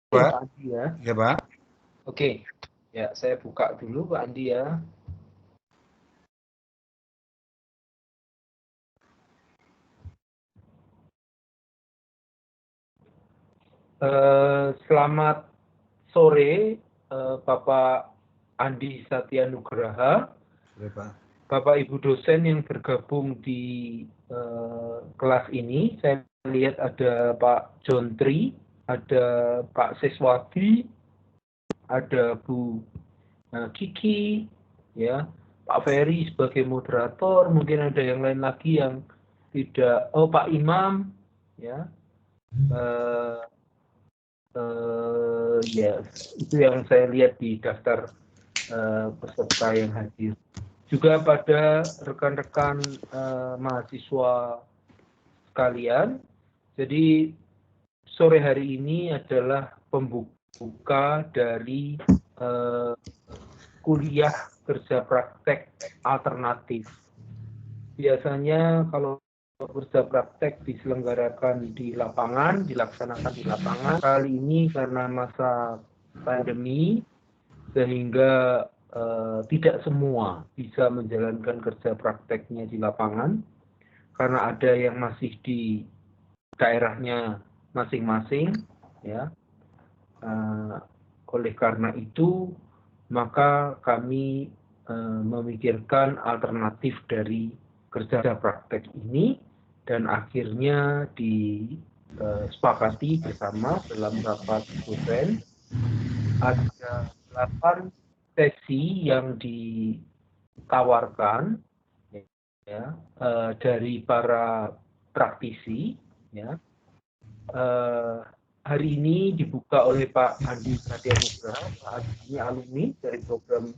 Pak. Pak Andi ya. Ya, Pak. Oke, ya saya buka dulu Pak Andi ya. Selamat sore Bapak Andi Satyanugraha, Ya, Pak. Bapak Ibu dosen yang bergabung di kelas ini. Saya lihat ada Pak Jontri, ada Pak Siswadi, ada Bu Kiki, ya, Pak Ferry sebagai moderator, mungkin ada yang lain lagi yang tidak, Pak Imam, ya, ya itu yang saya lihat di daftar peserta yang hadir. Juga pada rekan-rekan mahasiswa sekalian, jadi sore hari ini adalah pembuka dari kuliah kerja praktek alternatif. Biasanya kalau kerja praktek diselenggarakan di lapangan, dilaksanakan di lapangan. Kali ini karena masa pandemi, sehingga tidak semua bisa menjalankan kerja prakteknya di lapangan, karena ada yang masih di daerahnya masing-masing, ya. Oleh karena itu, maka kami memikirkan alternatif dari kerja praktek ini dan akhirnya disepakati bersama dalam rapat dosen ada 8 sesi yang ditawarkan ya dari para praktisi ya. Hari ini dibuka oleh Pak Andi Satyanugraha. Pak Andi ini alumni dari program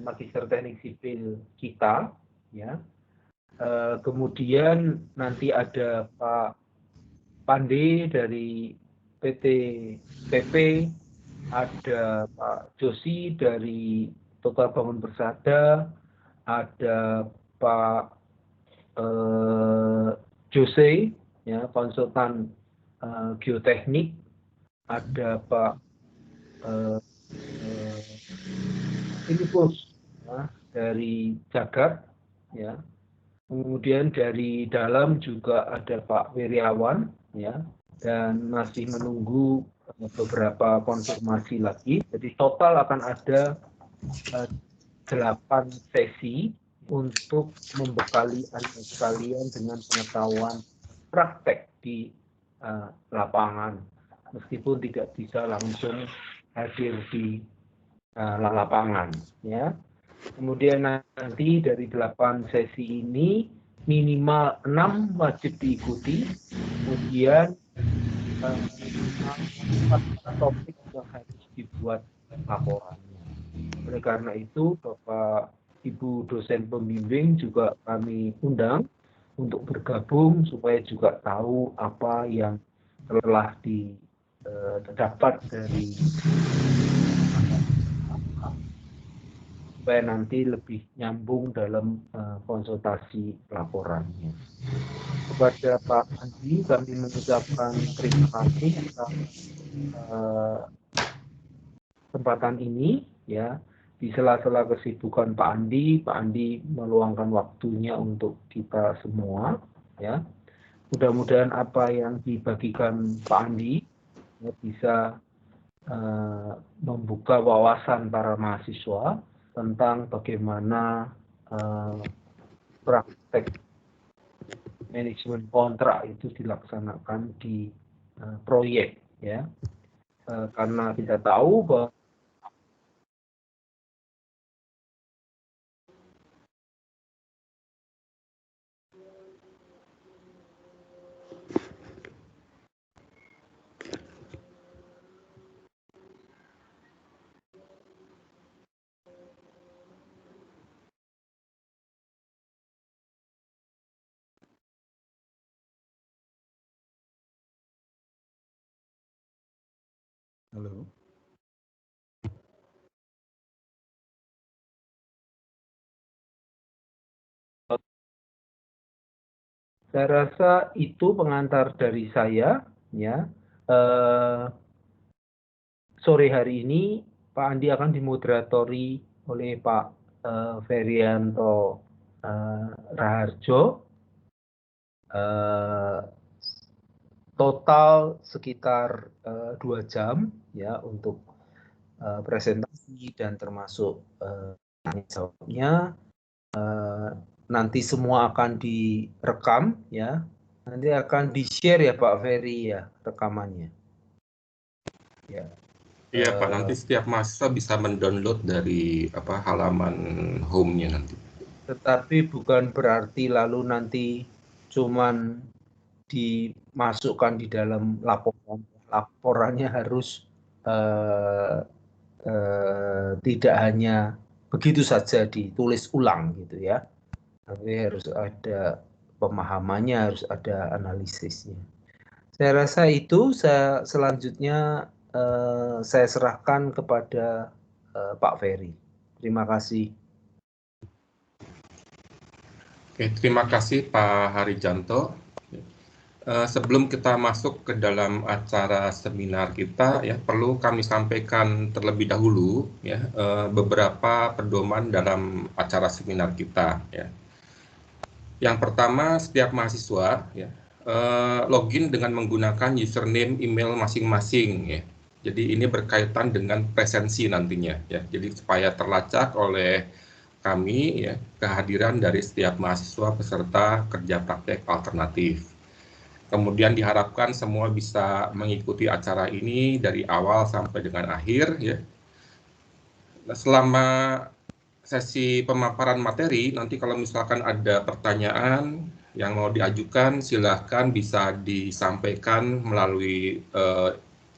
Magister Teknik Sipil kita, ya. Kemudian nanti ada Pak Pande dari PT PP, ada Pak Josi dari Total Bangun Persada, ada Pak Jose, ya, konsultan geoteknik, ada Pak Filipus ya, dari Jagat, ya. Kemudian dari dalam juga ada Pak Wiriawan, ya, dan masih menunggu beberapa konfirmasi lagi. Jadi total akan ada 8 sesi untuk membekali Anda sekalian dengan pengetahuan praktek di lapangan, meskipun tidak bisa langsung hadir di lapangan, ya. Kemudian nanti dari 8 sesi ini minimal 6 wajib diikuti, kemudian 4 topik yang harus dibuat laporannya. Oleh karena itu, Bapak Ibu dosen pembimbing juga kami undang untuk bergabung supaya juga tahu apa yang telah didapat dari supaya nanti lebih nyambung dalam konsultasi laporannya. Kepada Pak Andi kami mengucapkan terima kasih atas kesempatan ini, ya. Di sela-sela kesibukan Pak Andi meluangkan waktunya untuk kita semua, ya. Mudah-mudahan apa yang dibagikan Pak Andi ya, bisa membuka wawasan para mahasiswa tentang bagaimana praktek manajemen kontrak itu dilaksanakan di proyek, ya. Karena kita tahu bahwa Halo. saya rasa itu pengantar dari saya, ya. sore hari ini Pak Andi akan dimoderatori oleh Pak Ferianto Raharjo. Total sekitar 2 jam ya untuk presentasi dan termasuk tanya jawabnya. Nanti semua akan direkam ya. Nanti akan di-share ya Pak Ferry ya rekamannya. Ya. Iya Pak, nanti setiap mahasiswa bisa mendownload dari halaman home-nya nanti. Tetapi bukan berarti lalu nanti cuman dimasukkan di dalam laporan. Laporannya harus tidak hanya begitu saja ditulis ulang gitu ya. Tapi harus ada pemahamannya, harus ada analisisnya. Saya rasa itu. Selanjutnya saya serahkan kepada Pak Ferry. Terima kasih. Oke, terima kasih Pak Harijanto. Sebelum kita masuk ke dalam acara seminar kita, ya perlu kami sampaikan terlebih dahulu ya beberapa pedoman dalam acara seminar kita. Ya. Yang pertama, setiap mahasiswa ya login dengan menggunakan username email masing-masing. Ya. Jadi ini berkaitan dengan presensi nantinya. Ya. Jadi supaya terlacak oleh kami ya kehadiran dari setiap mahasiswa peserta kerja praktek alternatif. Kemudian diharapkan semua bisa mengikuti acara ini dari awal sampai dengan akhir ya. Nah, selama sesi pemaparan materi nanti kalau misalkan ada pertanyaan yang mau diajukan silahkan bisa disampaikan melalui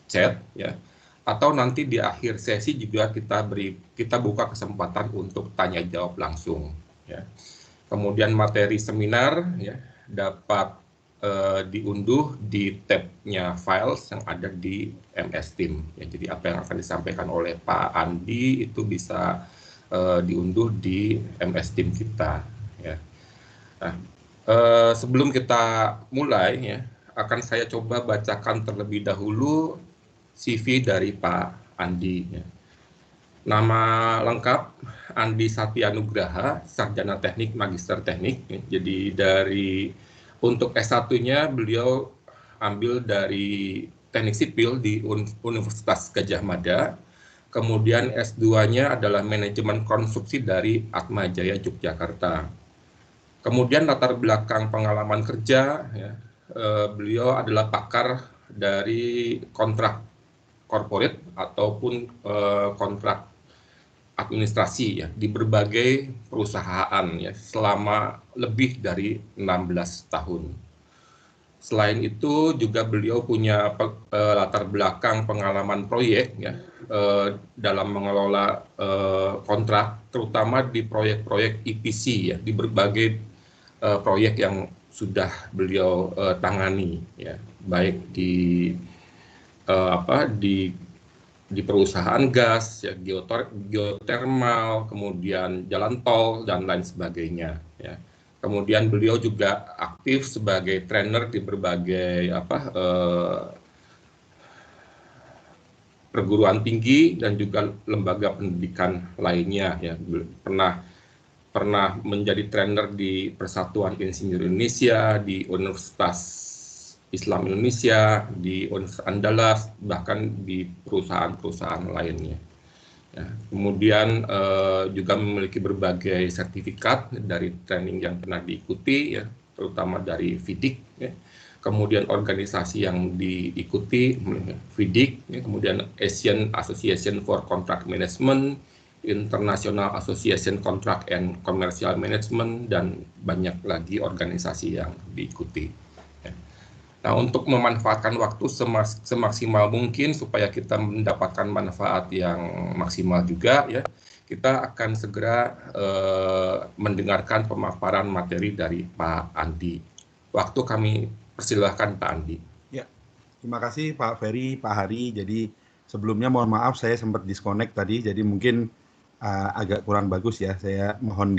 chat ya. Atau nanti di akhir sesi juga kita buka kesempatan untuk tanya jawab langsung ya. Kemudian materi seminar ya dapat diunduh di tabnya files yang ada di MS Team. Ya, jadi apa yang akan disampaikan oleh Pak Andi itu bisa diunduh di MS Team kita. Ya. Nah, sebelum kita mulai, ya, akan saya coba bacakan terlebih dahulu CV dari Pak Andi. Ya. Nama lengkap Andi Satyanugraha, Sarjana Teknik, Magister Teknik. Ya. Jadi untuk S1-nya beliau ambil dari Teknik Sipil di Universitas Gadjah Mada. Kemudian S2-nya adalah Manajemen Konstruksi dari Atmajaya Yogyakarta. Kemudian latar belakang pengalaman kerja, ya, beliau adalah pakar dari kontrak corporate ataupun kontrak administrasi ya di berbagai perusahaan ya selama lebih dari 16 tahun. Selain itu juga beliau punya latar belakang pengalaman proyek ya dalam mengelola kontrak terutama di proyek-proyek EPC ya di berbagai proyek yang sudah beliau tangani ya baik di di perusahaan gas, ya, geotermal, kemudian jalan tol, dan lain sebagainya. Ya. Kemudian beliau juga aktif sebagai trainer di berbagai perguruan tinggi dan juga lembaga pendidikan lainnya. Ya. Pernah menjadi trainer di Persatuan Insinyur Indonesia, di Universitas Islam Indonesia, di Universitas Andalas, bahkan di perusahaan-perusahaan lainnya. Ya, kemudian juga memiliki berbagai sertifikat dari training yang pernah diikuti, ya, terutama dari FIDIC. Ya. Kemudian organisasi yang diikuti, FIDIC, ya, kemudian Asian Association for Contract Management, International Association Contract and Commercial Management, dan banyak lagi organisasi yang diikuti. Nah, untuk memanfaatkan waktu semaksimal mungkin supaya kita mendapatkan manfaat yang maksimal juga, ya, kita akan segera mendengarkan pemaparan materi dari Pak Andi. Waktu kami persilahkan Pak Andi. Ya, terima kasih Pak Ferry, Pak Hari. Jadi sebelumnya mohon maaf saya sempat disconnect tadi, jadi mungkin agak kurang bagus ya. Saya mohon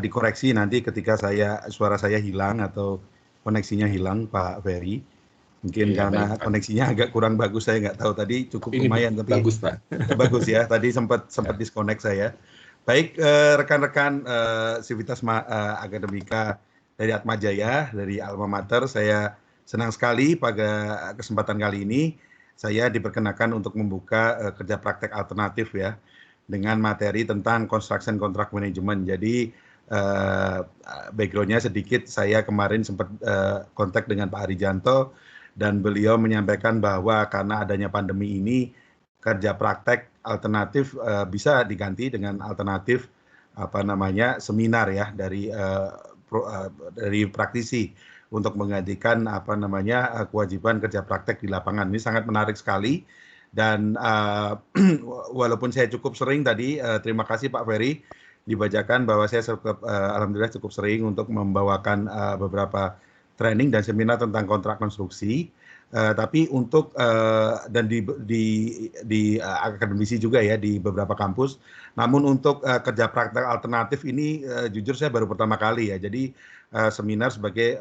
dikoreksi nanti ketika suara saya hilang atau koneksinya hilang, Pak Ferry. Mungkin Iya, karena baik, Pak. koneksinya agak kurang bagus, saya nggak tahu tadi cukup Ini lumayan, tapi bagus, Pak. bagus ya. Tadi sempat Ya. disconnect saya. Baik, rekan-rekan Civitas Akademika dari Atmajaya, dari Alma Mater, saya senang sekali pada kesempatan kali ini saya diperkenakan untuk membuka kerja praktek alternatif ya, dengan materi tentang construction contract management. Jadi background-nya sedikit, saya kemarin sempat kontak dengan Pak Harijanto dan beliau menyampaikan bahwa karena adanya pandemi ini kerja praktek alternatif bisa diganti dengan alternatif seminar ya dari praktisi untuk menggantikan kewajiban kerja praktek di lapangan. Ini sangat menarik sekali dan walaupun saya cukup sering tadi, terima kasih Pak Ferry dibacakan bahwa saya alhamdulillah cukup sering untuk membawakan beberapa training dan seminar tentang kontrak konstruksi. Tapi untuk dan di akademisi juga ya di beberapa kampus. Namun untuk kerja praktek alternatif ini jujur saya baru pertama kali ya. Jadi seminar sebagai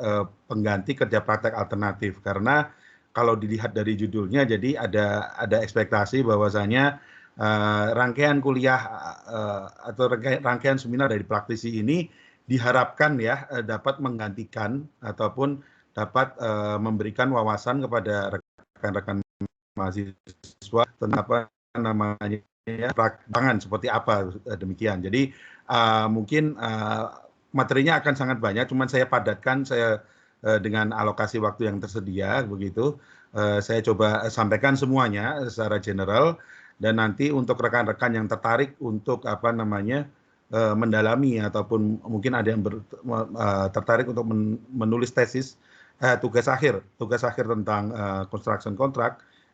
pengganti kerja praktek alternatif, karena kalau dilihat dari judulnya jadi ada ekspektasi bahwasanya rangkaian kuliah atau rangkaian seminar dari praktisi ini diharapkan ya dapat menggantikan ataupun dapat memberikan wawasan kepada rekan-rekan mahasiswa tentang lapangan seperti apa demikian. Jadi mungkin materinya akan sangat banyak, cuman saya padatkan dengan alokasi waktu yang tersedia begitu. Saya coba sampaikan semuanya secara general, dan nanti untuk rekan-rekan yang tertarik untuk mendalami ataupun mungkin ada yang tertarik untuk menulis tesis tugas akhir tentang construction contract,